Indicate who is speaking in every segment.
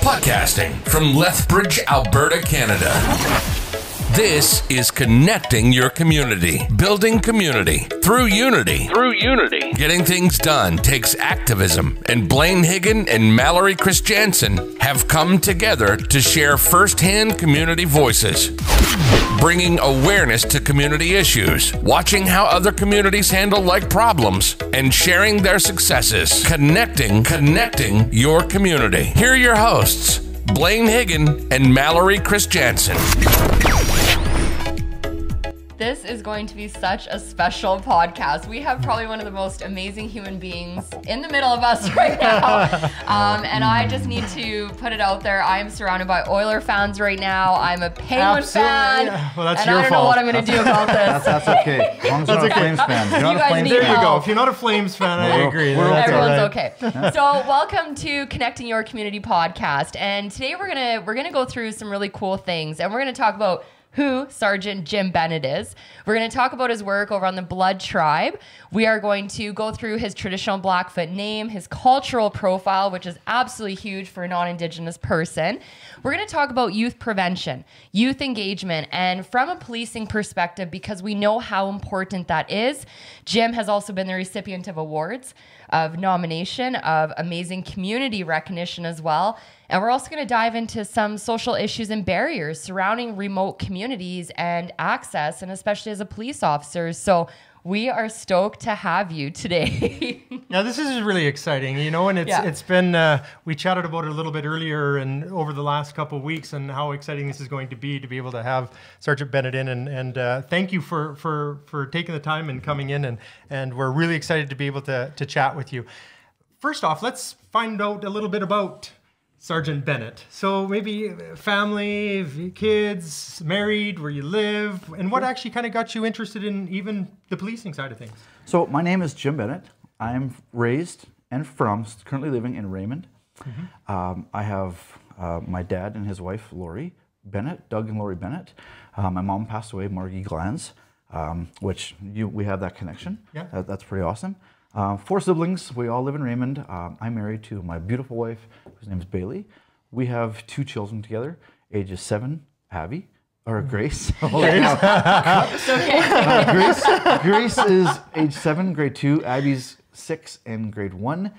Speaker 1: Podcasting from Lethbridge, Alberta, Canada. This is connecting your community, building community through unity. Getting things done takes activism, and Blaine Higgin and Mallory Christiansen have come together to share firsthand community voices, bringing awareness to community issues, watching how other communities handle like problems, and sharing their successes. Connecting your community. Here are your hosts, Blaine Higgin and Mallory Christiansen.
Speaker 2: This is going to be such a special podcast. We have probably one of the most amazing human beings in the middle of us right now. And I just need to put it out there. I am surrounded by Oiler fans right now. I'm a Penguin fan.
Speaker 3: Yeah. Well, that's
Speaker 2: and
Speaker 3: your
Speaker 2: I don't know what I'm going to do about this.
Speaker 4: That's okay. As long as you're not a Flames fan. You're not a Flames
Speaker 2: There
Speaker 3: There you go. If you're not a Flames fan, I agree.
Speaker 2: Everyone's okay. So welcome to Connecting Your Community podcast. And today we're gonna go through some really cool things. And we're going to talk about who Sergeant Jim Bennett is. We're going to talk about his work over on the Blood Tribe. We are going to go through his traditional Blackfoot name, his cultural profile, which is absolutely huge for a non-Indigenous person. We're going to talk about youth prevention, youth engagement, and from a policing perspective, because we know how important that is. Jim has also been the recipient of awards, of nomination, of amazing community recognition as well. And we're also going to dive into some social issues and barriers surrounding remote communities and access, and especially as a police officer. So we are stoked to have you today.
Speaker 3: Now, this is really exciting, you know, and it's been, we chatted about it a little bit earlier and over the last couple of weeks and how exciting this is going to be able to have Sergeant Bennett in. And thank you for taking the time and coming in. And we're really excited to be able to chat with you. First off, let's find out a little bit about Sergeant Bennett. So maybe family, kids, married, where you live, and what actually kind of got you interested in even the policing side of things?
Speaker 4: So my name is Jim Bennett. I'm raised and currently living in Raymond. Mm-hmm. I have my dad and his wife, Lori Bennett, Doug and Lori Bennett. My mom passed away, Margie Glanz, which we have that connection.
Speaker 3: Yeah.
Speaker 4: That's pretty awesome. 4 siblings. We all live in Raymond. I'm married to my beautiful wife, whose name is Bailey. We have 2 children together, ages 7, Abby, or Grace. Grace is age 7, grade 2. Abby's 6 and grade 1.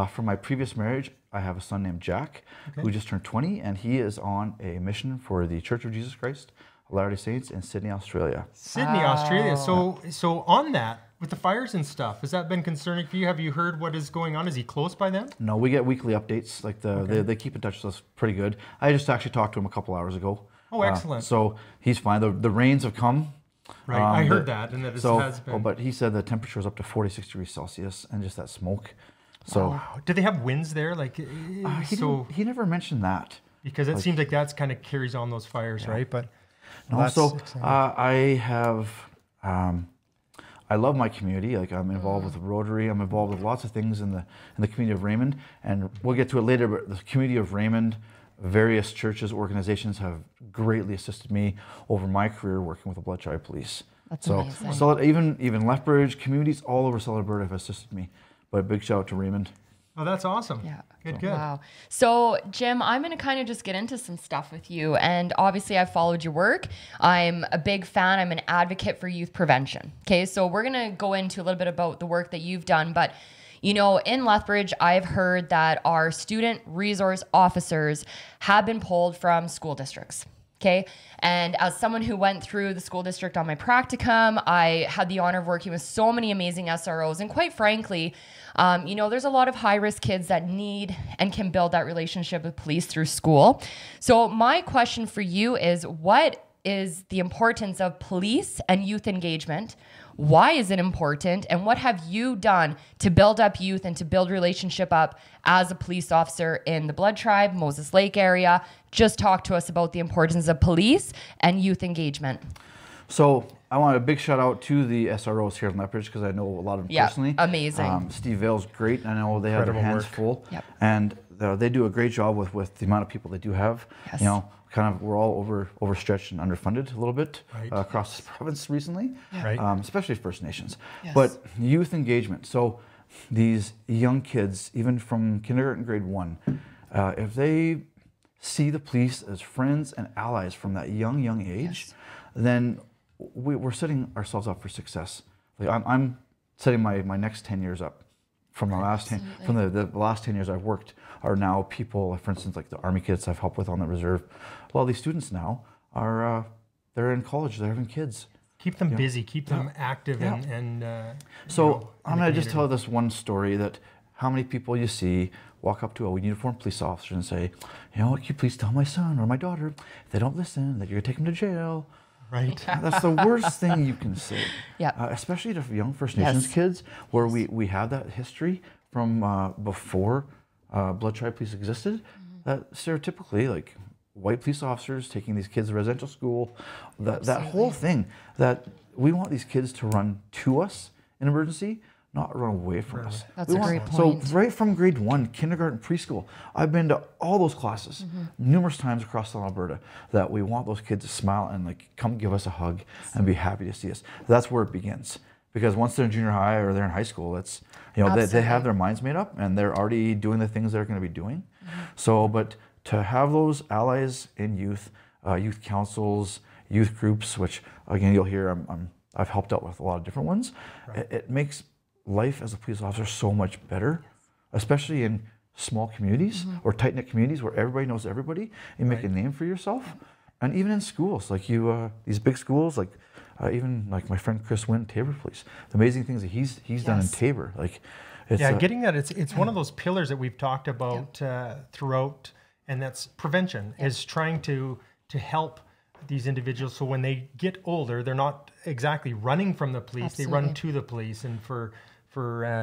Speaker 4: From my previous marriage, I have a son named Jack, who just turned 20, and he is on a mission for the Church of Jesus Christ of Latter-day Saints in Sydney, Australia.
Speaker 3: Sydney, Australia. So on that, with the fires and stuff, has that been concerning for you? Have you heard what is going on? Is he close by them?
Speaker 4: No, we get weekly updates. Like they keep in touch with us pretty good. I just actually talked to him a couple hours ago.
Speaker 3: Oh, excellent.
Speaker 4: So he's fine. The rains have come.
Speaker 3: Right, I heard that, and that has been.
Speaker 4: But he said the temperature is up to 46 degrees Celsius, and just that smoke. So,
Speaker 3: wow. Do they have winds there? Like,
Speaker 4: he never mentioned that,
Speaker 3: because it seems like that's kind of carries on those fires, right? But
Speaker 4: no, so I have. I love my community. Like, I'm involved with the Rotary. I'm involved with lots of things in the community of Raymond, and we'll get to it later. But the community of Raymond, various churches, organizations have greatly assisted me over my career working with the Blood Tribe Police.
Speaker 2: That's amazing.
Speaker 4: So even Lethbridge, communities all over South Alberta have assisted me. But a big shout out to Raymond.
Speaker 3: Oh, that's awesome.
Speaker 2: Yeah.
Speaker 3: Good.
Speaker 2: Wow. So, Jim, I'm going to kind of just get into some stuff with you. And obviously, I've followed your work. I'm a big fan. I'm an advocate for youth prevention. Okay, so we're going to go into a little bit about the work that you've done. But, you know, in Lethbridge, I've heard that our student resource officers have been pulled from school districts. Okay. And as someone who went through the school district on my practicum, I had the honor of working with so many amazing SROs. And quite frankly, you know, there's a lot of high-risk kids that need and can build that relationship with police through school. So my question for you is, what is the importance of police and youth engagement? Why is it important? And what have you done to build up youth and to build relationship up as a police officer in the Blood Tribe, Moses Lake area? Just talk to us about the importance of police and youth engagement.
Speaker 4: So I want a big shout out to the SROs here in Lethbridge, because I know a lot of them personally.
Speaker 2: Amazing.
Speaker 4: Steve Vale's great. I know they have their hands full.
Speaker 2: Yep.
Speaker 4: And they do a great job with the amount of people they do have.
Speaker 2: Yes.
Speaker 4: You know, kind of we're all overstretched and underfunded a little bit across this province recently, especially First Nations.
Speaker 2: Yes.
Speaker 4: But youth engagement. So these young kids, even from kindergarten grade 1, if they see the police as friends and allies from that young age, then we're setting ourselves up for success. Like I'm setting my next 10 years up. From the last 10 years I've worked are now people, for instance, like the Army kids I've helped with on the reserve. A lot of these students now are they're in college, they're having kids.
Speaker 3: Keep them busy, keep them active, and
Speaker 4: so I'm going to just tell this one story that how many people you see walk up to a uniformed police officer and say, you know, can you please tell my son or my daughter if they don't listen that you're going to take them to jail.
Speaker 3: Right.
Speaker 4: That's the worst thing you can say.
Speaker 2: Yeah.
Speaker 4: Especially to young First Nations kids, where we have that history from before Blood Tribe Police existed. That stereotypically, like white police officers taking these kids to residential school, that whole thing, that we want these kids to run to us in emergency, not run away from us.
Speaker 2: That's a great point.
Speaker 4: So right from grade 1, kindergarten, preschool, I've been to all those classes numerous times across Alberta, that we want those kids to smile and like come give us a hug and be happy to see us. That's where it begins. Because once they're in junior high or they're in high school, it's, you know, they have their minds made up and they're already doing the things they're going to be doing. So, but to have those allies in youth, youth councils, youth groups, which again, you'll hear I've helped out with a lot of different ones. It makes life as a police officer so much better, especially in small communities or tight-knit communities where everybody knows everybody. You make a name for yourself. And even in schools, like these big schools, like even like my friend Chris Wynn, Tabor Police, the amazing things that he's done in Tabor. Like, it's,
Speaker 3: getting that, it's one of those pillars that we've talked about throughout, and that's prevention, is trying to help these individuals so when they get older, they're not exactly running from the police, they run to the police and for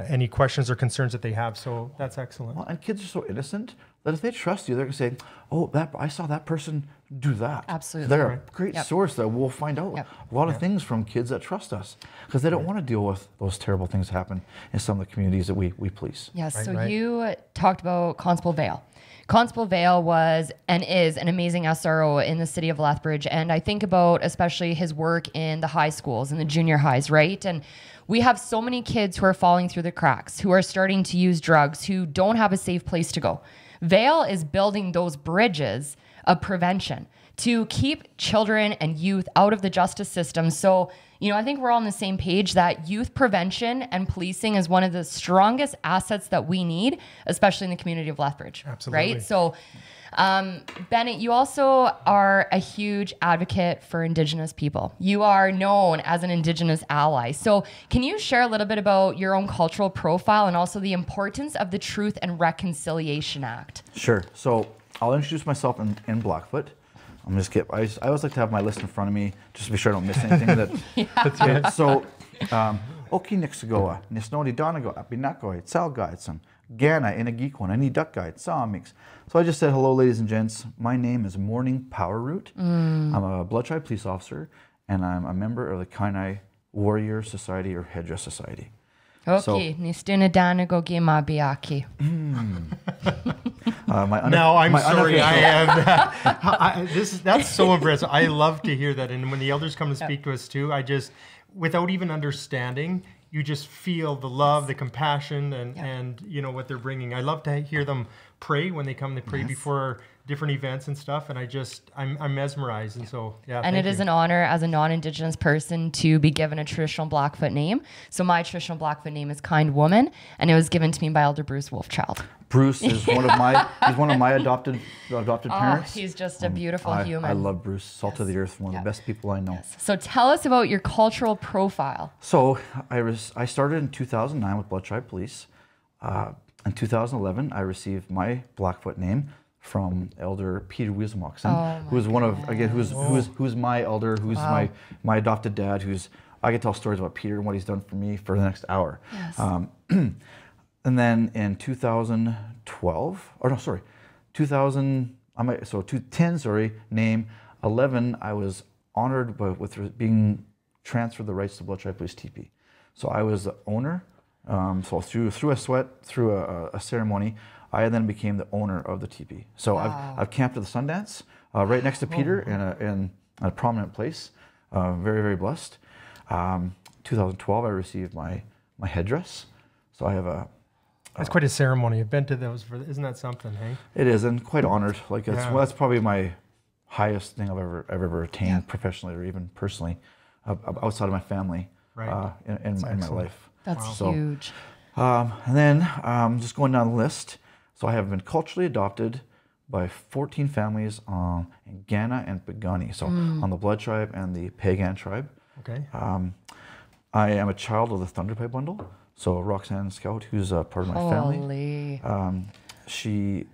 Speaker 3: any questions or concerns that they have. So that's excellent.
Speaker 4: Well, and kids are so innocent that if they trust you, they're going to say, oh, I saw that person do that.
Speaker 2: Absolutely.
Speaker 4: They're a great source that we'll find out a lot of things from kids that trust us, because they don't want to deal with those terrible things that happen in some of the communities that we police.
Speaker 2: Yes, so you talked about Constable Vale. Constable Vale was and is an amazing SRO in the city of Lethbridge. And I think about especially his work in the high schools and the junior highs, right? And we have so many kids who are falling through the cracks, who are starting to use drugs, who don't have a safe place to go. Vale is building those bridges of prevention to keep children and youth out of the justice system. So, you know, I think we're all on the same page that youth prevention and policing is one of the strongest assets that we need, especially in the community of Lethbridge.
Speaker 3: Absolutely.
Speaker 2: Right? So, Bennett, you also are a huge advocate for Indigenous people. You are known as an Indigenous ally. So can you share a little bit about your own cultural profile and also the importance of the Truth and Reconciliation Act?
Speaker 4: Sure. So I'll introduce myself in Blackfoot. I'm just kidding. I always like to have my list in front of me just to be sure I don't miss anything. So, Oki Nixagoa, Nisnodi Donago, Apinako, Salgaitsam, Gana, Inagikwan, Any Duck Guide, Sawmix. So I just said, hello, ladies and gents. My name is Morning Power Root. I'm a Blood Tribe police officer, and I'm a member of the Kainai Warrior Society or Headdress Society.
Speaker 2: Okay, Nistuna Donago Gimabiaki.
Speaker 3: Now I'm sorry, I am. That's so impressive. I love to hear that, and when the elders come and speak to us too, I just, without even understanding, you just feel the love, the compassion, and you know what they're bringing. I love to hear them pray when they come. They pray before different events and stuff, and I'm mesmerized, and so
Speaker 2: And it is an honor as a non-Indigenous person to be given a traditional Blackfoot name. So my traditional Blackfoot name is Kind Woman, and it was given to me by Elder Bruce Wolfchild.
Speaker 4: Bruce is one of my adopted parents.
Speaker 2: He's just a beautiful human.
Speaker 4: I love Bruce, salt of the earth, one of the best people I know.
Speaker 2: So tell us about your cultural profile.
Speaker 4: So I started in 2009 with Blood Tribe Police. In 2011, I received my Blackfoot name from Elder Peter Wiesmoxen, who is one of, again, who's my elder, who's my adopted dad, I could tell stories about Peter and what he's done for me for the next hour.
Speaker 2: Yes.
Speaker 4: And then in 2012, or no, sorry, 2010, name 11, I was honored with being transferred the rights to Blood Tribe Police tipi. So I was the owner. So through a ceremony, I then became the owner of the tipi. So I've camped at the Sundance, right next to Peter in a prominent place. Very, very blessed. 2012, I received my headdress. So I have
Speaker 3: That's quite a ceremony. I've been to those. Isn't that something, hey?
Speaker 4: It is, and quite honored. Like well, that's probably my highest thing I've ever attained professionally or even personally, outside of my family, in my life.
Speaker 2: That's huge.
Speaker 4: And then just going down the list. So I have been culturally adopted by 14 families in Ghana and Pagani, so on the Blood tribe and the Pagan tribe.
Speaker 3: Okay.
Speaker 4: I am a child of the Thunderpipe Bundle, so Roxanne Scout, who's a part of my family. She,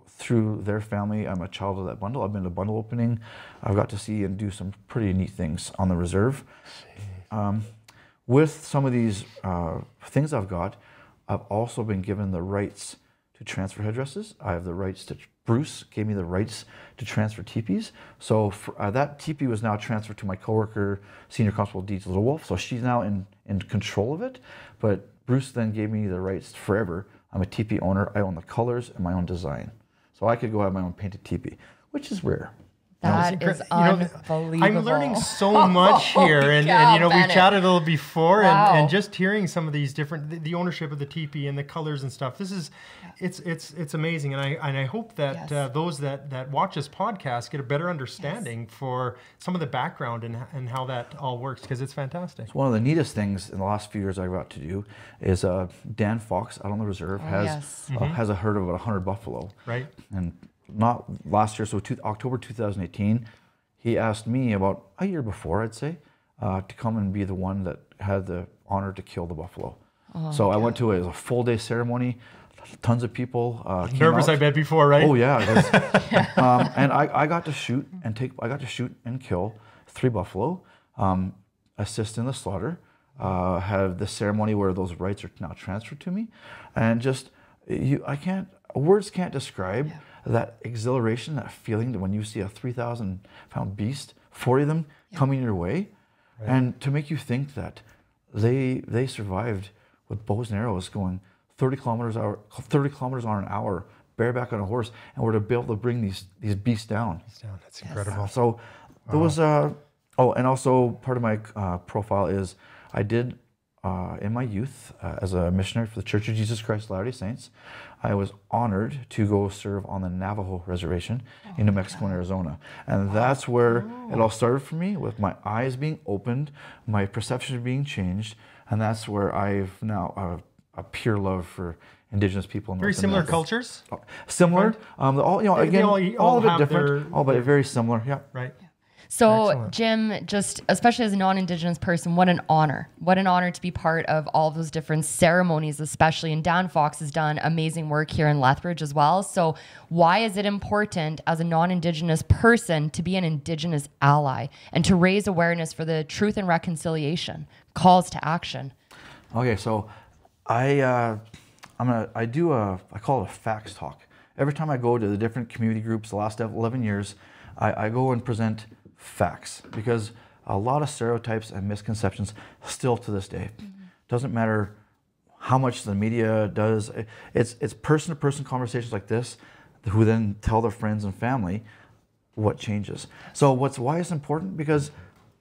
Speaker 4: through their family, I'm a child of that bundle. I've been to bundle opening. I've got to see and do some pretty neat things on the reserve. With some of these things I've got, I've also been given the rights to transfer headdresses. I have the rights to, Bruce gave me the rights to transfer tipis. So that tipi was now transferred to my coworker, Senior Constable Deeds Little Wolf. So she's now in control of it. But Bruce then gave me the rights forever. I'm a tipi owner. I own the colors and my own design. So I could go have my own painted tipi, which is rare.
Speaker 2: That is unbelievable.
Speaker 3: I'm learning so much here, and we chatted a little before, and just hearing some of these different, the ownership of the teepee and the colors and stuff. This is, it's amazing, and I hope that those that watch this podcast get a better understanding for some of the background and how that all works, because it's fantastic.
Speaker 4: So one of the neatest things in the last few years I got to do is Dan Fox out on the reserve has a herd of about 100 buffalo,
Speaker 3: right?
Speaker 4: And not last year, so October 2018, he asked me about a year before, I'd say, to come and be the one that had the honor to kill the buffalo. So I went to it was a full day ceremony, tons of people.
Speaker 3: Nervous, I bet, before, right?
Speaker 4: Oh yeah, and I got to shoot and kill 3 buffalo, assist in the slaughter, have the ceremony where those rights are now transferred to me, and just words can't describe that exhilaration, that feeling that when you see a 3,000-pound beast, 40 of them coming your way, and to make you think that they survived with bows and arrows going 30 kilometers an hour, bareback on a horse, and were to be able to bring these beasts down.
Speaker 3: That's incredible.
Speaker 4: So there was and also part of my profile is I did in my youth as a missionary for the Church of Jesus Christ of Latter-day Saints. I was honored to go serve on the Navajo Reservation in New Mexico and Arizona. And that's where it all started for me, with my eyes being opened, my perception being changed, and that's where I've now a pure love for Indigenous people.
Speaker 3: Very similar cultures?
Speaker 4: Similar. All a bit different, all but very similar, yeah.
Speaker 3: Right.
Speaker 2: So,
Speaker 3: excellent.
Speaker 2: Jim, just especially as a non-Indigenous person, what an honor. What an honor to be part of all of those different ceremonies, especially. And Dan Fox has done amazing work here in Lethbridge as well. So why is it important as a non-Indigenous person to be an Indigenous ally and to raise awareness for the truth and reconciliation, calls to action?
Speaker 4: Okay, so I call it a facts talk. Every time I go to the different community groups the last 11 years, I go and present facts, because a lot of stereotypes and misconceptions still to this day. Doesn't matter how much the media does. It's person-to-person conversations like this who then tell their friends and family what changes. So why it's important? Because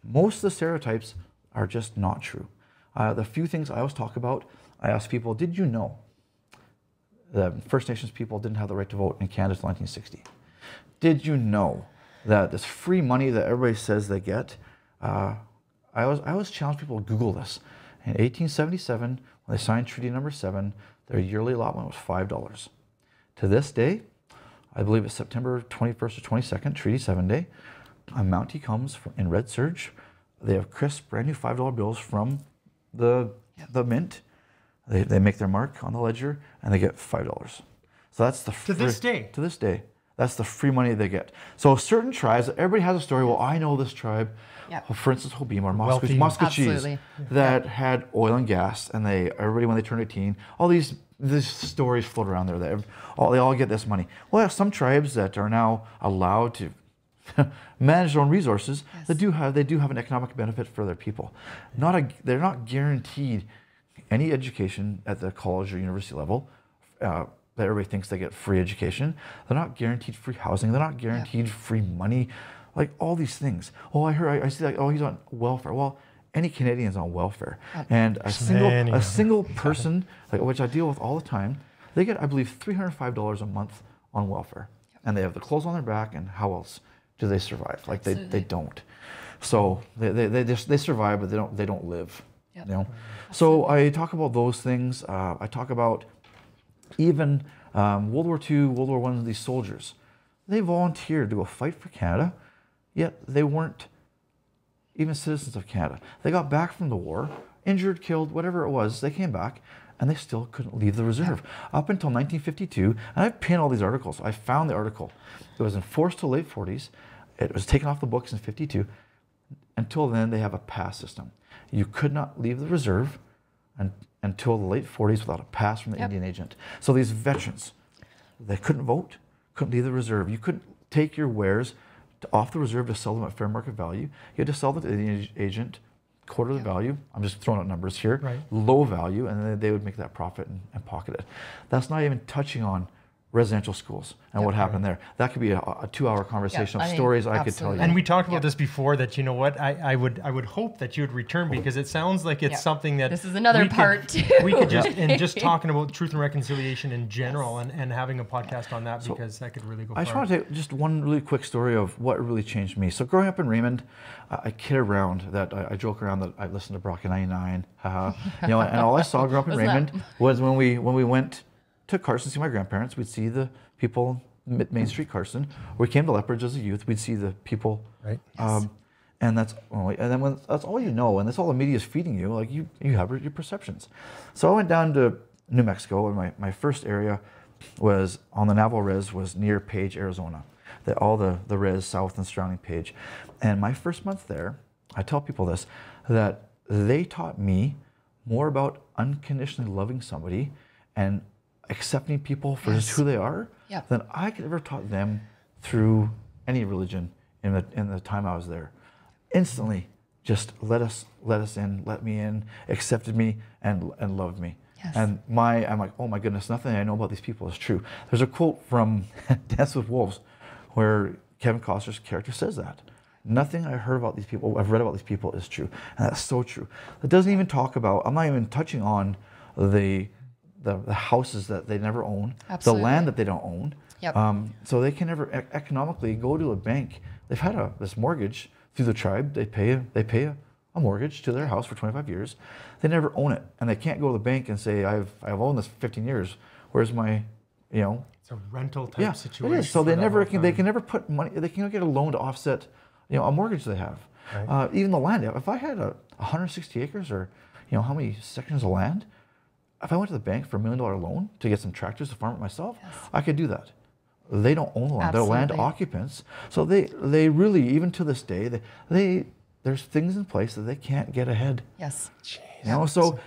Speaker 4: most of the stereotypes are just not true. The few things I always talk about, I ask people, did you know that First Nations people didn't have the right to vote in Canada until 1960? Did you know that this free money that everybody says they get, I always challenge people to Google this. In 1877, when they signed Treaty Number 7, their yearly allotment was $5. To this day, I believe it's September 21st or 22nd, Treaty 7 Day, a Mountie comes in red serge. They have crisp, brand new $5 bills from the mint. They make their mark on the ledger, and they get $5. So that's the
Speaker 3: to this day.
Speaker 4: To this day. That's the free money they get. So certain tribes, everybody has a story. Well, I know this tribe. Yep. Well, for instance, Hobima or Musquechees that had oil and gas, and everybody when they turned 18, all these stories float around there. They all get this money. Well, some tribes that are now allowed to manage their own resources, they do have an economic benefit for their people. They're not guaranteed any education at the college or university level. That everybody thinks they get free education. They're not guaranteed free housing. They're not guaranteed free money, like all these things. Oh, I see that. Oh, he's on welfare. Well, any Canadians on welfare. And a single person, like, which I deal with all the time, they get, I believe, $305 a month on welfare. And they have the clothes on their back, and how else do they survive? Like, they don't. So they survive, but they don't live. Yep. You know? So I talk about those things. I talk about even World War II, World War I, these soldiers. They volunteered to go fight for Canada, yet they weren't even citizens of Canada. They got back from the war, injured, killed, whatever it was. They came back, and they still couldn't leave the reserve. Up until 1952, and I've pinned all these articles. I found the article. It was enforced till late 40s. It was taken off the books in 52. Until then, they have a pass system. You could not leave the reserve until the late 40s without a pass from the Indian agent. So these veterans, they couldn't vote, couldn't leave the reserve. You couldn't take your wares off the reserve to sell them at fair market value. You had to sell them to the Indian agent, quarter the value. I'm just throwing out numbers here. Low value, and then they would make that profit and pocket it. That's not even touching on residential schools and what happened there. That could be a 2-hour conversation of stories I could tell you.
Speaker 3: And we talked about this before, that, you know what, I would hope that you would return, because it sounds like it's something that
Speaker 2: this is another part too.
Speaker 3: We could just and just talking about truth and reconciliation in general, and having a podcast on that, because that could really go far.
Speaker 4: I just want to take just one really quick story of what really changed me. So growing up in Raymond, I kid around that I joke around that I listened to Brock in 99, you know, and all I saw growing up in Raymond was when we went to Carson to see my grandparents, we'd see the people Main Street Carson. We came to Lethbridge as a youth, we'd see the people, and that's all you know, and that's all the media is feeding you. Like you have your perceptions. So I went down to New Mexico, and my first area was on the Navajo Res, was near Page, Arizona. All the res south and surrounding Page. And my first month there, I tell people this, that they taught me more about unconditionally loving somebody and accepting people for just who they are than I could ever taught them through any religion in the time I was there. Instantly, just let us in, let me in, accepted me and loved me. And I'm like, oh my goodness, nothing I know about these people is true. There's a quote from Dance with Wolves where Kevin Costner's character says that. Nothing I heard about these people, I've read about these people is true. And that's so true. It doesn't even talk about, I'm not even touching on the houses that they never own, the land that they don't own. So they can never economically go to a bank. They've had this mortgage through the tribe. They pay a mortgage to their house for 25 years. They never own it, and they can't go to the bank and say, I've owned this for 15 years. Where's my, you know?
Speaker 3: It's a rental type situation.
Speaker 4: It is. So they can never put money. They can't get a loan to offset, you know, a mortgage they have. Even the land. If I had 160 acres, or you know how many sections of land, if I went to the bank for $1 million loan to get some tractors to farm it myself, I could do that. They don't own the land. They're land occupants. So they really, even to this day, there's things in place that they can't get ahead. You know, so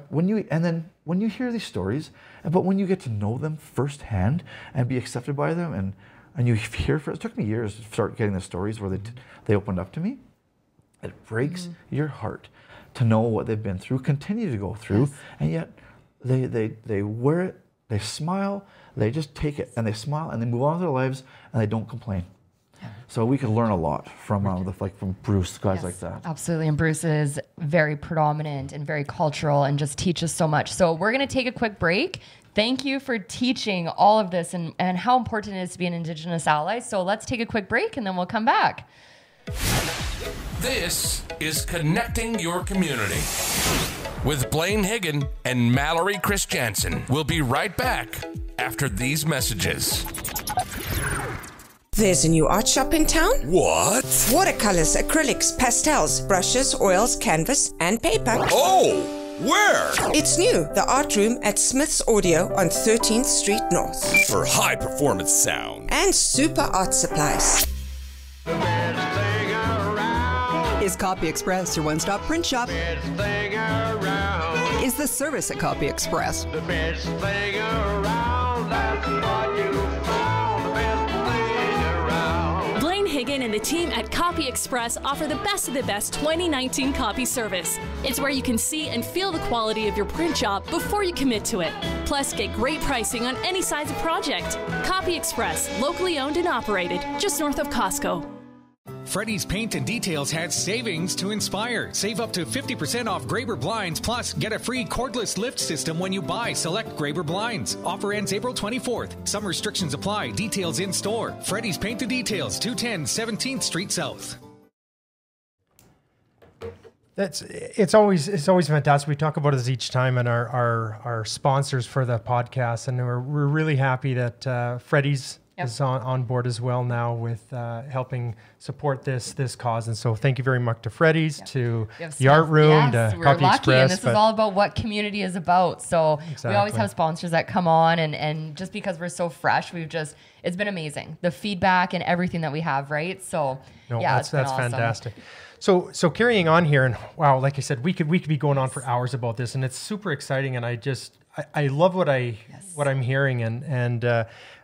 Speaker 4: when you hear these stories, but when you get to know them firsthand and be accepted by them, and you hear, it took me years to start getting the stories where they opened up to me. It breaks your heart to know what they've been through, continue to go through, and yet they wear it, they smile, they just take it, and they smile, and they move on with their lives, and they don't complain. So we could learn a lot from from Bruce, guys like that.
Speaker 2: Absolutely, and Bruce is very predominant and very cultural, and just teaches so much. So we're going to take a quick break. Thank you for teaching all of this and how important it is to be an Indigenous ally. So let's take a quick break, and then we'll come back.
Speaker 1: This is Connecting Your Community with Blaine Higgin and Mallory Christiansen. We'll be right back after these messages.
Speaker 5: There's a new art shop in town.
Speaker 6: What?
Speaker 5: Watercolors, acrylics, pastels, brushes, oils, canvas, and paper.
Speaker 6: Oh, where?
Speaker 5: It's new, the art room at Smith's Audio on 13th Street North.
Speaker 6: For high performance sound.
Speaker 5: And super art supplies.
Speaker 7: Is Copy Express your one-stop print shop?
Speaker 8: Best thing around.
Speaker 7: Is the service at Copy Express?
Speaker 8: The best thing around. That's what you found. The best thing around.
Speaker 9: Blaine Higgin and the team at Copy Express offer the best of the best 2019 copy service. It's where you can see and feel the quality of your print job before you commit to it. Plus, get great pricing on any size of project. Copy Express, locally owned and operated, just north of Costco.
Speaker 10: Freddy's Paint and Details has savings to inspire. Save up to 50% off Graber blinds, plus get a free cordless lift system when you buy select Graber blinds. Offer ends April 24th. Some restrictions apply. Details in store. Freddy's Paint and Details, 210 17th Street South.
Speaker 3: It's always fantastic. We talk about this each time, and our sponsors for the podcast, and we're really happy that Freddy's is on board as well now with helping support this cause. And so thank you very much to Freddy's, to the Art Room, to Copy Express.
Speaker 2: And this is all about what community is about. So we always have sponsors that come on, and just because we're so fresh, it's been amazing. The feedback and everything that we have, right? So
Speaker 3: that's awesome. Fantastic. So carrying on here, and wow, like I said, we could be going on for hours about this, and it's super exciting, and I love what I'm hearing,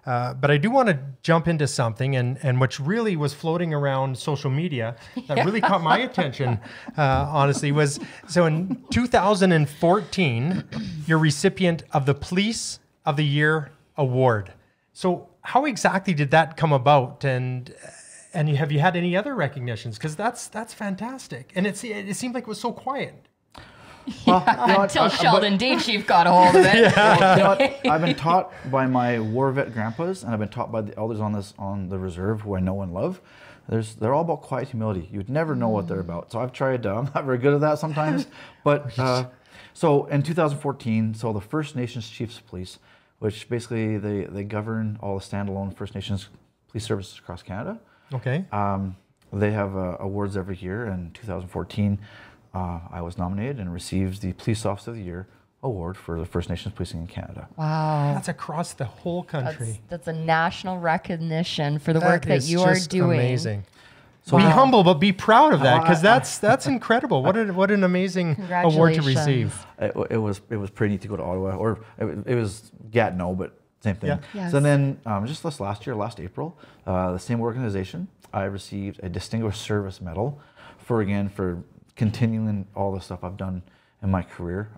Speaker 3: but I do want to jump into something, and which really was floating around social media that really caught my attention, honestly, was so in 2014, you're recipient of the Police of the Year award. So how exactly did that come about, and have you had any other recognitions? Because that's fantastic, and it seemed like it was so quiet.
Speaker 2: Well, until Sheldon Day Chief got a hold of it.
Speaker 4: I've been taught by my war vet grandpas, and I've been taught by the elders on the reserve who I know and love. They're all about quiet humility. You'd never know what they're about. So I've tried. I'm not very good at that sometimes. But so in 2014, so the First Nations Chiefs of Police, which basically they govern all the standalone First Nations police services across Canada.
Speaker 3: Okay.
Speaker 4: They have awards every year. In 2014, I was nominated and received the Police Officer of the Year award for the First Nations policing in Canada.
Speaker 2: Wow.
Speaker 3: That's across the whole country.
Speaker 2: That's a national recognition for the work that you are doing.
Speaker 3: Amazing. So be humble, but be proud of that, because that's incredible. What an amazing award to receive.
Speaker 4: It was pretty neat to go to Ottawa, or it was Gatineau, but same thing.
Speaker 3: Yeah.
Speaker 2: Yes.
Speaker 3: So
Speaker 4: then just last April, the same organization, I received a Distinguished Service Medal for continuing all the stuff I've done in my career.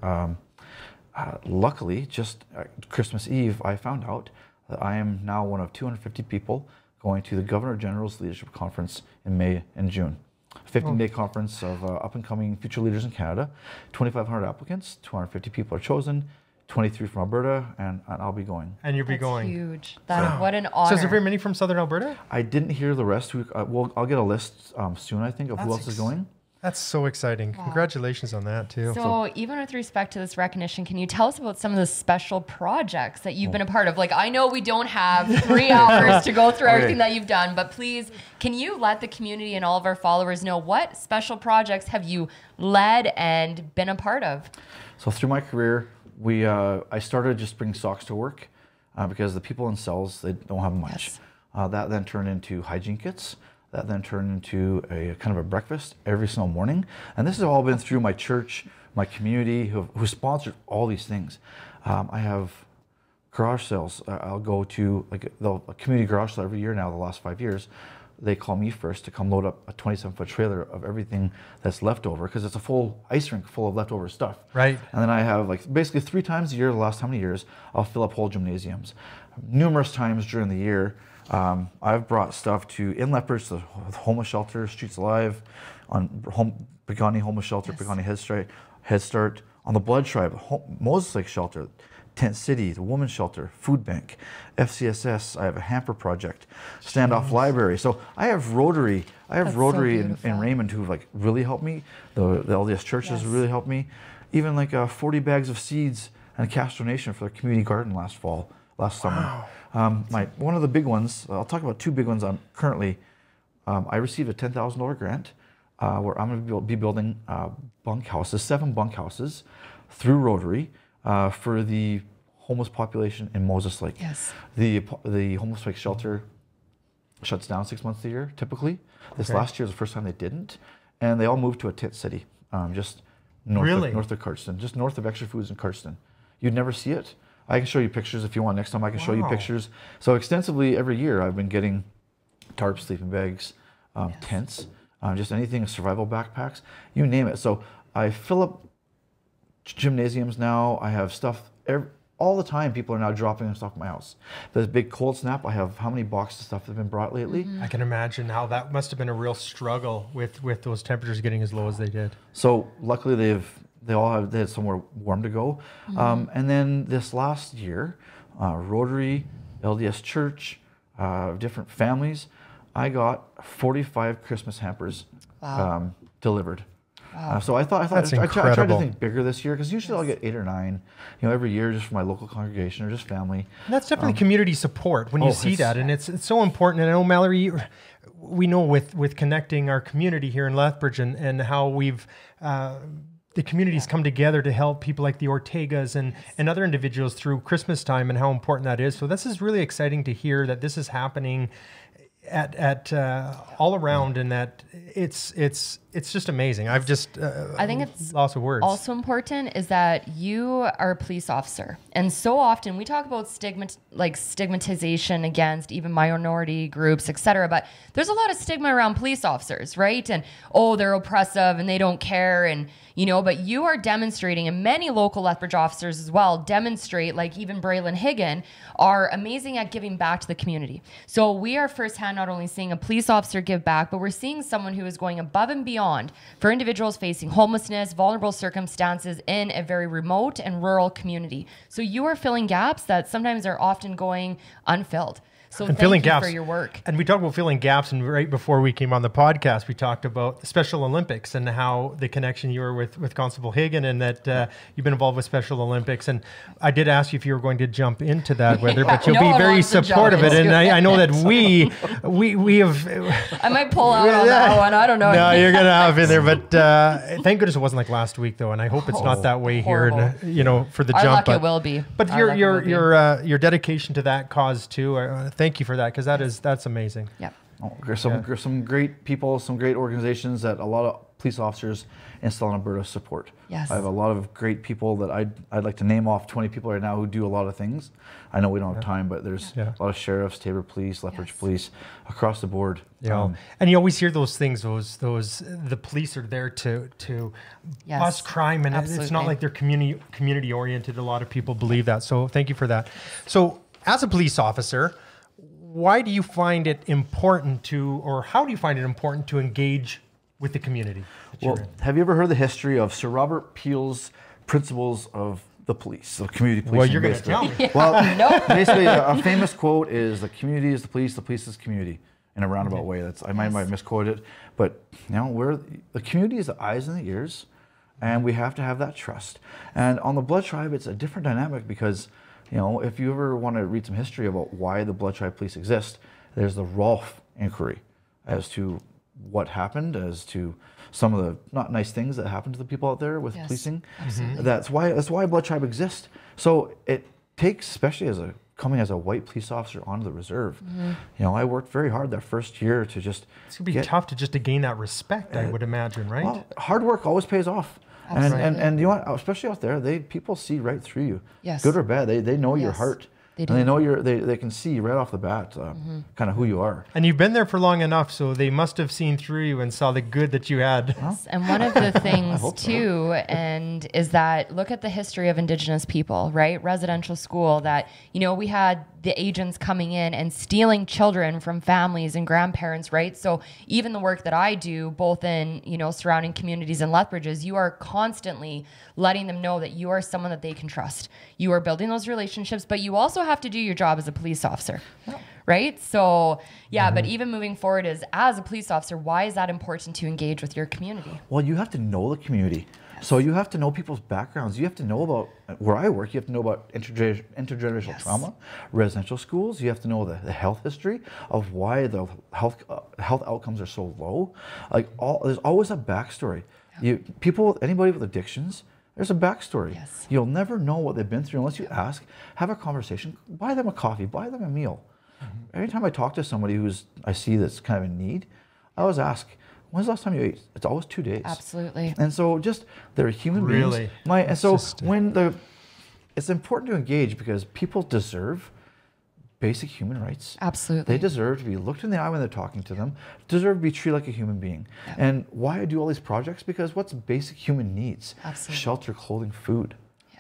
Speaker 4: Luckily, just Christmas Eve, I found out that I am now one of 250 people going to the Governor General's Leadership Conference in May and June. A 15-day conference of up-and-coming future leaders in Canada. 2,500 applicants, 250 people are chosen, 23 from Alberta, and I'll be going.
Speaker 3: And you'll be going.
Speaker 2: Huge. What an honor.
Speaker 3: So is there very many from Southern Alberta?
Speaker 4: I didn't hear the rest. I'll get a list soon, I think, of who else is going.
Speaker 3: That's so exciting. Wow. Congratulations on that, too.
Speaker 2: So even with respect to this recognition, can you tell us about some of the special projects that you've been a part of? Like, I know we don't have 3 hours to go through everything that you've done, but please, can you let the community and all of our followers know what special projects have you led and been a part of?
Speaker 4: So through my career, I started just bringing socks to work because the people in cells, they don't have much. Yes. That then turned into hygiene kits. That then turned into a kind of a breakfast every single morning. And this has all been through my church, my community, who sponsored all these things. I have garage sales. I'll go to a community garage sale every year now, the last 5 years. They call me first to come load up a 27-foot trailer of everything that's left over, because it's a full ice rink full of leftover stuff.
Speaker 3: Right.
Speaker 4: And then I have basically 3 times a year, the last how many years, I'll fill up whole gymnasiums. Numerous times during the year, I've brought stuff to inlet bridge, the homeless shelter, Streets Alive, on Pagani Homeless Shelter, yes. Pagani Head Start, on the Blood Tribe, Moses Lake Shelter, Tent City, the Women's Shelter, Food Bank, FCSS. I have a hamper project, Standoff Library. So I have Rotary. Rotary in Raymond who really helped me. The LDS churches yes. really helped me. Even 40 bags of seeds and a cash donation for the community garden last summer.
Speaker 3: Wow.
Speaker 4: One of the big ones, I'll talk about 2 big ones. I received a $10,000 grant where I'm going to be building bunkhouses, 7 bunkhouses through Rotary for the homeless population in Moses Lake.
Speaker 2: Yes.
Speaker 4: The homeless lake shelter shuts down 6 months a year, typically. This last year was the first time they didn't. And they all moved to a tent city, just north of Cardston, just north of Extra Foods in Cardston. You'd never see it. I can show you pictures if you want. Next time I can show you pictures. So extensively every year I've been getting tarps, sleeping bags, yes. tents, just anything, survival backpacks, you name it. So I fill up gymnasiums now. I have stuff all the time, people are now dropping stuff at my house. There's a big cold snap. I have how many boxes of stuff that have been brought lately?
Speaker 3: I can imagine how that must have been a real struggle with those temperatures getting as low as they did.
Speaker 4: So luckily they had somewhere warm to go. And then this last year, Rotary, LDS Church, different families, I got 45 Christmas hampers delivered. So I thought I tried to think bigger this year, because usually I'll get 8 or 9, every year, just from my local congregation or just family.
Speaker 3: And that's definitely community support when you see that, and it's so important. And I know, Mallory, we know with connecting our community here in Lethbridge and how we've the communities come together to help people like the Ortegas and other individuals through Christmas time, and how important that is. So this is really exciting to hear that this is happening at all around, and that it's just amazing. I think it's lots of words.
Speaker 2: Also important is that you are a police officer, and so often we talk about stigmatization against even minority groups, etc. But there's a lot of stigma around police officers, right? And they're oppressive and they don't care, and but you are demonstrating, and many local Lethbridge officers as well demonstrate, like even Braylon Higgin, are amazing at giving back to the community. So we are firsthand not only seeing a police officer give back, but we're seeing someone who is going above and beyond for individuals facing homelessness, vulnerable circumstances in a very remote and rural community. So you are filling gaps that sometimes are often going unfilled. So thank you for your work.
Speaker 3: And we talked about filling gaps, and right before we came on the podcast, we talked about the Special Olympics and how the connection you were with Constable Hagan, and that you've been involved with Special Olympics. And I did ask you if you were going to jump into that, but you'll be very supportive of it. And I know that we have...
Speaker 2: I might pull out on that one. I don't know.
Speaker 3: No, you're going to have in there. But thank goodness it wasn't like last week, though. And I hope it's not that way here, for the
Speaker 2: Our
Speaker 3: jump.
Speaker 2: Luck it will be.
Speaker 3: But your dedication to that cause, too, thank you for that, because that's amazing.
Speaker 2: Yeah.
Speaker 4: There's some great people, some great organizations that a lot of police officers in Southern Alberta support.
Speaker 2: Yes.
Speaker 4: I have a lot of great people that I'd like to name off 20 people right now who do a lot of things. I know we don't have time, but there's a lot of sheriffs, Taber Police, Lethbridge Police, across the board.
Speaker 3: Yeah, and you always hear those things. The police are there to bust crime, and it's not like they're community oriented. A lot of people believe that. So thank you for that. So as a police officer, why do you find it important or how do you find it important to engage with the community?
Speaker 4: Well, have you ever heard the history of Sir Robert Peel's principles of the police, so community policing?
Speaker 3: Well, you're going to tell me.
Speaker 4: Well, basically, a famous quote is, "The community is the police is community," in a roundabout way. I might misquote it, but the community is the eyes and the ears, and we have to have that trust. And on the Blood Tribe, it's a different dynamic, because if you ever want to read some history about why the Blood Tribe Police exist, there's the Rolfe inquiry as to what happened, as to some of the not nice things that happened to the people out there with policing.
Speaker 2: Absolutely.
Speaker 4: That's why Blood Tribe exists. So it takes, especially coming as a white police officer onto the reserve. I worked very hard that first year to just...
Speaker 3: It's going to be tough to gain that respect, I would imagine, right?
Speaker 4: Well, hard work always pays off. And you know what, especially out there, people see right through you.
Speaker 2: Yes.
Speaker 4: Good or bad, they know your heart.
Speaker 2: They do.
Speaker 4: And they know they can see right off the bat kind of who you are.
Speaker 3: And you've been there for long enough, so they must have seen through you and saw the good that you had.
Speaker 2: Yes. And one of the things too, and is that look at the history of Indigenous people, right? Residential school that, we had the agents coming in and stealing children from families and grandparents, right? So even the work that I do, both in, surrounding communities and Lethbridges, you are constantly letting them know that you are someone that they can trust. You are building those relationships, but you also have to do your job as a police officer, right? So but even moving forward as a police officer, why is that important to engage with your community?
Speaker 4: Well, you have to know the community. So you have to know people's backgrounds. You have to know about where I work. You have to know about intergenerational trauma, residential schools. You have to know the health history of why the health outcomes are so low. There's always a backstory. Anybody with addictions, there's a backstory.
Speaker 2: Yes.
Speaker 4: You'll never know what they've been through unless you ask, have a conversation, buy them a coffee, buy them a meal. Every time I talk to somebody I see that's kind of in need, I always ask, when's the last time you ate? It's always 2 days.
Speaker 2: Absolutely.
Speaker 4: And so they're human beings. It's important to engage because people deserve basic human rights.
Speaker 2: Absolutely.
Speaker 4: They deserve to be looked in the eye when they're talking to them, deserve to be treated like a human being. Yeah. And why I do all these projects? Because what's basic human needs?
Speaker 2: Absolutely.
Speaker 4: Shelter, clothing, food. Yeah.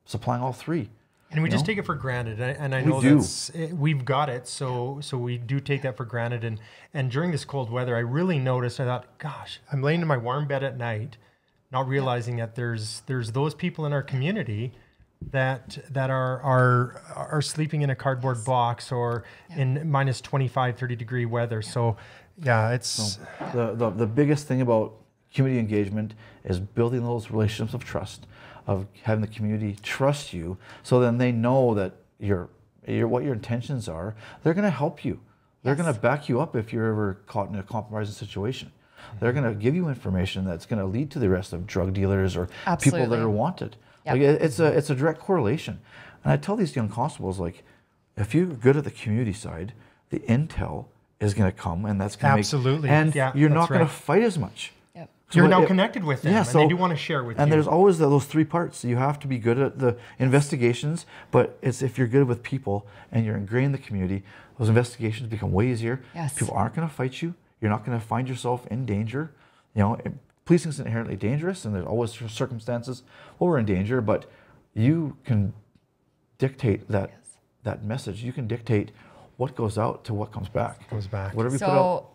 Speaker 4: supplying all three.
Speaker 3: And we just take it for granted, and I know we've got it, so we do take that for granted. And during this cold weather, I really noticed. I thought, gosh, I'm laying in my warm bed at night, not realizing that there's those people in our community that are sleeping in a cardboard box or in minus 25, 30 degree weather. So yeah, it's
Speaker 4: the biggest thing about community engagement is building those relationships of trust, of having the community trust you, so then they know that what your intentions are. They're going to help you. They're going to back you up if you're ever caught in a compromising situation. They're going to give you information that's going to lead to the arrest of drug dealers or people that are wanted. Like it's a direct correlation. And I tell these young constables, like, if you're good at the community side, the intel is going to come, and that's going to you're not going to fight as much.
Speaker 3: So you're now connected with them, and they do want to share with you.
Speaker 4: And there's always those three parts. You have to be good at the investigations, but it's if you're good with people and you're ingrained in the community, those investigations become way easier. People aren't going to fight you. You're not going to find yourself in danger. You know, policing is inherently dangerous, and there's always circumstances where we're in danger, but you can dictate that message. You can dictate what goes out to what comes back. Whatever you put out.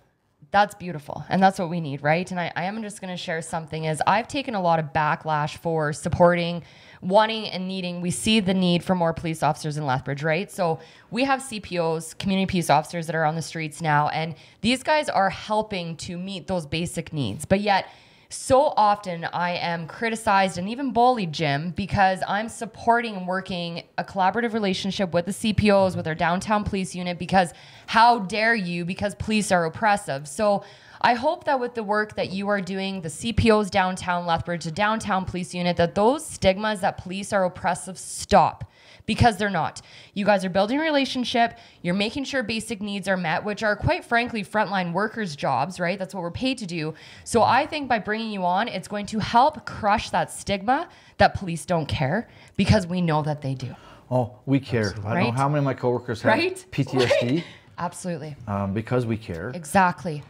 Speaker 2: That's beautiful. And that's what we need, right? And I am just going to share something is I've taken a lot of backlash for supporting, wanting and needing. We see the need for more police officers in Lethbridge, right? So we have CPOs, community peace officers that are on the streets now. And these guys are helping to meet those basic needs. But yet so often I am criticized and even bullied, Jim, because I'm supporting and working a collaborative relationship with the CPOs, with our downtown police unit, because how dare you, because police are oppressive. So I hope that with the work that you are doing, the CPOs downtown Lethbridge, the downtown police unit, that those stigmas that police are oppressive stop. Because they're not. You guys are building a relationship. You're making sure basic needs are met, which are quite frankly frontline workers' jobs, right? That's what we're paid to do. So I think by bringing you on, it's going to help crush that stigma that police don't care, because we know that they do.
Speaker 4: Oh, we care. I don't know how many of my coworkers have PTSD.
Speaker 2: Right? Absolutely.
Speaker 4: Because we care.
Speaker 2: Exactly.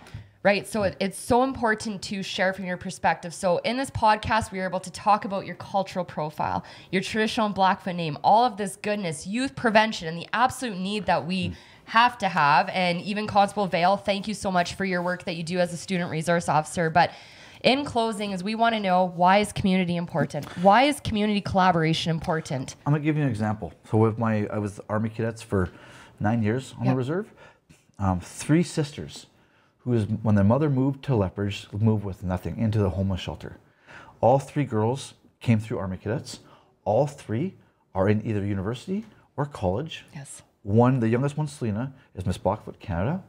Speaker 2: Right. So it's so important to share from your perspective. So in this podcast, we are able to talk about your cultural profile, your traditional Blackfoot name, all of this goodness, youth prevention, and the absolute need that we have to have. And even Constable Vale, thank you so much for your work that you do as a student resource officer. But in closing, is we want to know, why is community important? Why is community collaboration important?
Speaker 4: I'm going to give you an example. So I was Army cadets for 9 years on the reserve. 3 sisters who, when their mother moved to Lethbridge, moved with nothing into the homeless shelter. All 3 girls came through Army cadets. All 3 are in either university or college.
Speaker 2: Yes.
Speaker 4: The youngest one, Selena, is Miss Blackfoot Canada.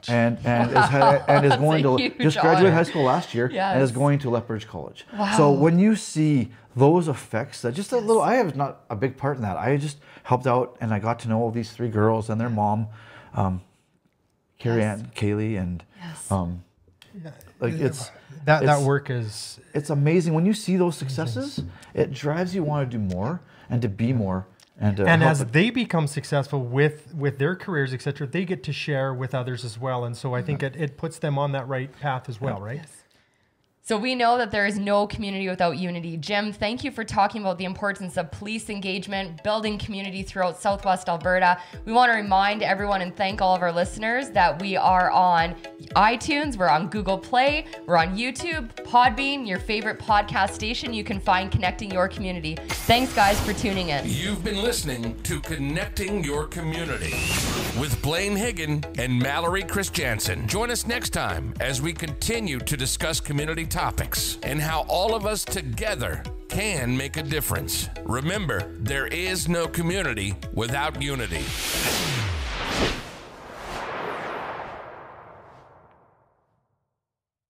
Speaker 4: And is going to just graduated high school last year and is going to Lethbridge College.
Speaker 2: Wow.
Speaker 4: So when you see those effects, that just a little, I have not a big part in that. I just helped out, and I got to know these 3 girls and their mom, Carrie Ann, Kaylee, and
Speaker 3: that work is,
Speaker 4: it's amazing when you see those successes. It drives you want to do more and to be more. And
Speaker 3: as they become successful with their careers, etc., they get to share with others as well. And so I think it puts them on that right path as well, right?
Speaker 2: Yes. So we know that there is no community without unity. Jim, thank you for talking about the importance of police engagement, building community throughout Southwest Alberta. We want to remind everyone and thank all of our listeners that we are on iTunes, we're on Google Play, we're on YouTube, Podbean, your favorite podcast station. You can find Connecting Your Community. Thanks, guys, for tuning in.
Speaker 1: You've been listening to Connecting Your Community with Blaine Higgin and Mallory Christiansen. Join us next time as we continue to discuss community topics and how all of us together can make a difference. Remember, there is no community without unity.